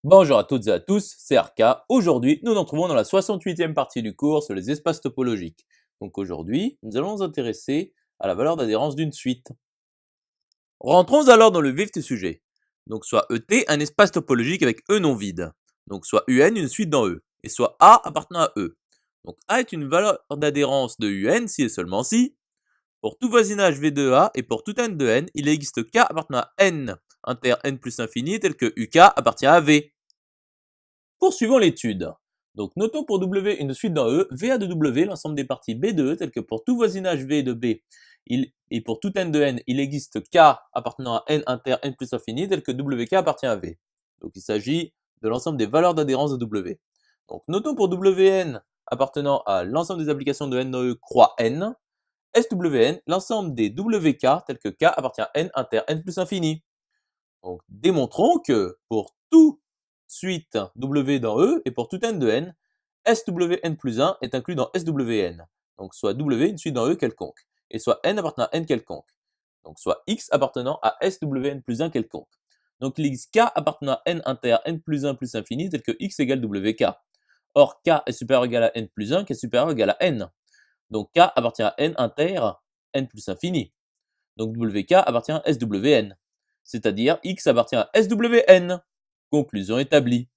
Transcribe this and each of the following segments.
Bonjour à toutes et à tous, c'est Arca. Aujourd'hui, nous nous retrouvons dans la 68e partie du cours sur les espaces topologiques. Donc aujourd'hui, nous allons nous intéresser à la valeur d'adhérence d'une suite. Rentrons alors dans le vif du sujet. Donc soit ET un espace topologique avec E non vide. Donc soit UN une suite dans E. Et soit A appartenant à E. Donc A est une valeur d'adhérence de UN si et seulement si, pour tout voisinage V de A et pour tout n de N, il existe K appartenant à N inter N plus infini tel que UK appartient à V. Poursuivons l'étude. Donc notons pour W une suite dans E, VA de W, l'ensemble des parties B de E, tel que pour tout voisinage V de B, et pour tout n de N, il existe K appartenant à N inter N plus infini, tel que WK appartient à V. Donc il s'agit de l'ensemble des valeurs d'adhérence de W. Donc notons pour WN appartenant à l'ensemble des applications de N dans E croix N, SWN, l'ensemble des WK, tel que K appartient à N inter N plus infini. Donc démontrons que pour tout suite W dans E et pour tout n de N, SWN plus 1 est inclus dans SWN. Donc soit W une suite dans E quelconque, et soit N appartenant à N quelconque. Donc soit X appartenant à SWN plus 1 quelconque. Donc il existe K appartenant à N inter N plus 1 plus infini tel que X égale WK. Or K est supérieur ou égal à N plus 1 qui est supérieur ou égal à N. Donc K appartient à N inter N plus infini. Donc WK appartient à SWN. C'est-à-dire X appartient à SWN. Conclusion établie.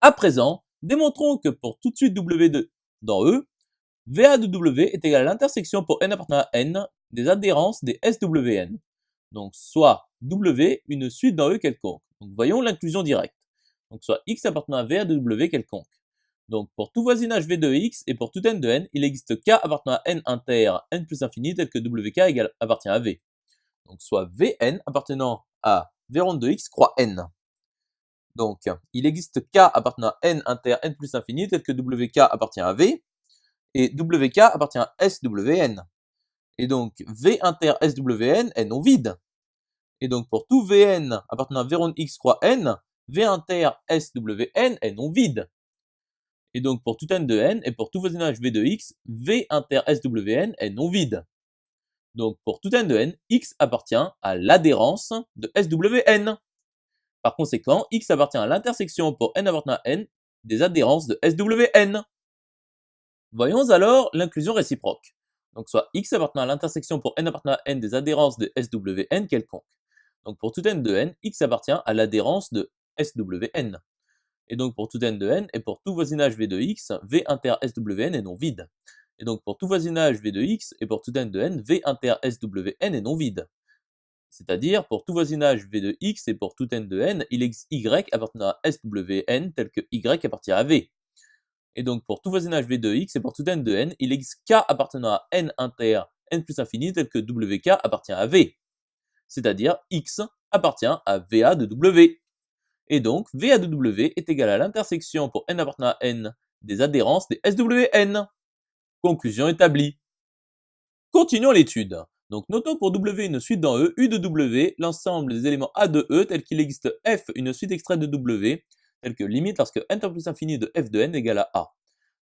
À présent, démontrons que pour toute suite W dans E, VA de W est égal à l'intersection pour N appartenant à N des adhérences des SWN. Donc soit W une suite dans E quelconque. Donc voyons l'inclusion directe. Donc soit X appartenant à VA de W quelconque. Donc pour tout voisinage V de X et pour tout N de N, il existe K appartenant à N inter N plus infini tel que WK appartient à V. Donc soit Vn appartenant à V rond de X croix N. Donc, il existe K appartenant à N inter N plus infini tel que WK appartient à V, et WK appartient à SWN. Et donc, V inter SWN est non vide. Et donc, pour tout Vn appartenant à V rond X croix N, V inter SWN est non vide. Et donc, pour tout N de N et pour tout voisinage V de X, V inter SWN est non vide. Donc, pour tout N de N, X appartient à l'adhérence de SWN. Par conséquent, X appartient à l'intersection pour N appartenant à N des adhérences de SWN. Voyons alors l'inclusion réciproque. Donc soit X appartenant à l'intersection pour N appartenant à N des adhérences de SWN quelconque. Donc pour tout N de N, X appartient à l'adhérence de SWN. Et donc pour tout N de N et pour tout voisinage V de X, V inter SWN est non vide. Et donc pour tout voisinage V de X et pour tout N de N, V inter SWN est non vide. C'est-à-dire, pour tout voisinage V de X et pour tout N de N, il existe Y appartenant à SWN tel que Y appartient à V. Et donc, pour tout voisinage V de X et pour tout N de N, il existe K appartenant à N inter N plus infini tel que WK appartient à V. C'est-à-dire, X appartient à VA de W. Et donc, VA de W est égal à l'intersection pour N appartenant à N des adhérences des SWN. Conclusion établie. Continuons l'étude. Donc notons pour W une suite dans E, U de W, l'ensemble des éléments A de E tel qu'il existe F une suite extraite de W, telle que limite lorsque n plus infini de F de N égale à A.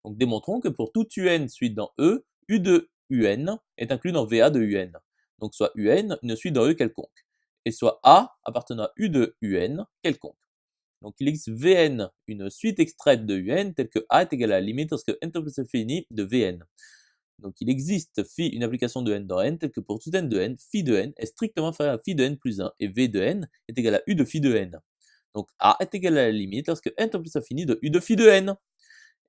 Donc démontrons que pour tout UN suite dans E, U de UN est inclus dans VA de UN. Donc soit UN une suite dans E quelconque, et soit A appartenant à U de UN quelconque. Donc il existe Vn une suite extraite de UN telle que A est égal à la limite lorsque n plus infini de Vn. Donc il existe phi une application de n dans n telle que pour tout n de n, phi de n est strictement inférieur à phi de n plus 1 et v de n est égal à u de phi de n. Donc a est égal à la limite lorsque n tend plus infini de u de phi de n.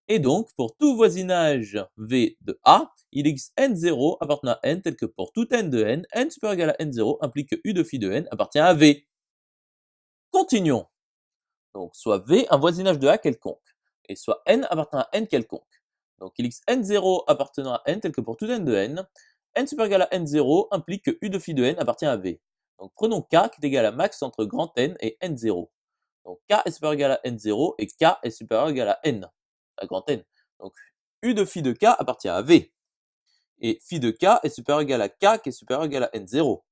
Et donc pour tout voisinage v de a, il existe n0 appartenant à n tel que pour tout n de n supérieur ou égal à n0 implique que u de phi de n appartient à v. Continuons. Donc soit v un voisinage de a quelconque, et soit n appartenant à n quelconque. Donc il existe n0 appartenant à n tel que pour tout n de n supérieur ou égal à n0 implique que u de phi de n appartient à v. Donc prenons k qui est égal à max entre grand n et n0. Donc k est supérieur ou égal à n0 et k est supérieur ou égal à n, à grand n. Donc u de phi de k appartient à v. Et phi de k est supérieur ou égal à k qui est supérieur ou égal à n0.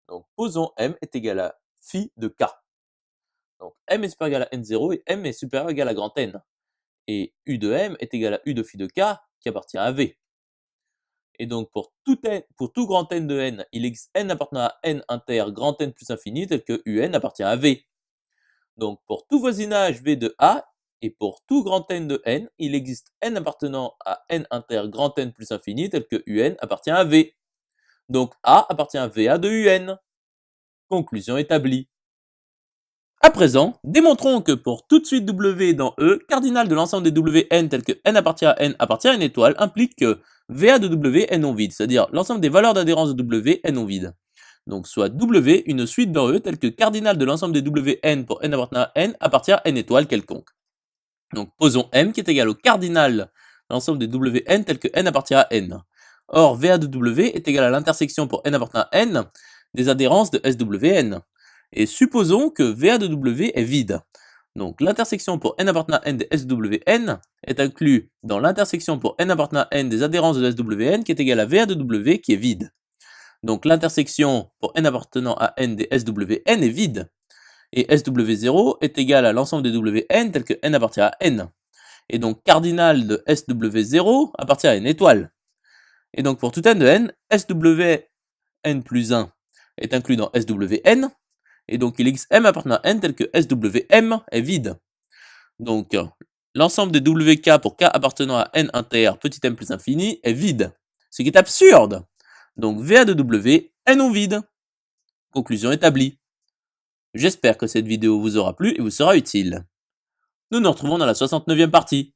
Donc posons m est égal à phi de k. Donc m est supérieur ou égal à n0 et m est supérieur ou égal à grand n. Et u de m est égal à u de phi de k qui appartient à v. Et donc pour tout grand n de n, il existe n appartenant à n inter grand n plus infini tel que un appartient à v. Donc pour tout voisinage V de A, et pour tout grand N de N, il existe N appartenant à N inter grand N plus infini, tel que UN appartient à V. Donc A appartient à VA de UN. Conclusion établie. À présent, démontrons que pour toute suite W dans E, cardinal de l'ensemble des WN tel que N appartient à N étoile implique que VA de W est non vide, c'est-à-dire l'ensemble des valeurs d'adhérence de W est non vide. Donc soit W une suite dans E telle que cardinal de l'ensemble des WN pour N appartenant à N appartient à N étoile quelconque. Donc posons M qui est égal au cardinal de l'ensemble des WN tel que N appartient à N. Or VA de W est égal à l'intersection pour N appartenant à N des adhérences de SWN. Et supposons que VA de W est vide. Donc l'intersection pour N appartenant à N des SWN est inclus dans l'intersection pour N appartenant à N des adhérences de SWN qui est égale à VA de W qui est vide. Donc l'intersection pour N appartenant à N des SWN est vide. Et SW0 est égal à l'ensemble des WN tel que N appartient à N. Et donc cardinal de SW0 appartient à N étoile. Et donc pour tout N de N, SWN plus 1 est inclus dans SWN. Et donc il existe M appartenant à N tel que SWM est vide. Donc l'ensemble des WK pour K appartenant à N inter petit m plus infini est vide. Ce qui est absurde. Donc VA de W est non vide. Conclusion établie. J'espère que cette vidéo vous aura plu et vous sera utile. Nous nous retrouvons dans la 69e partie.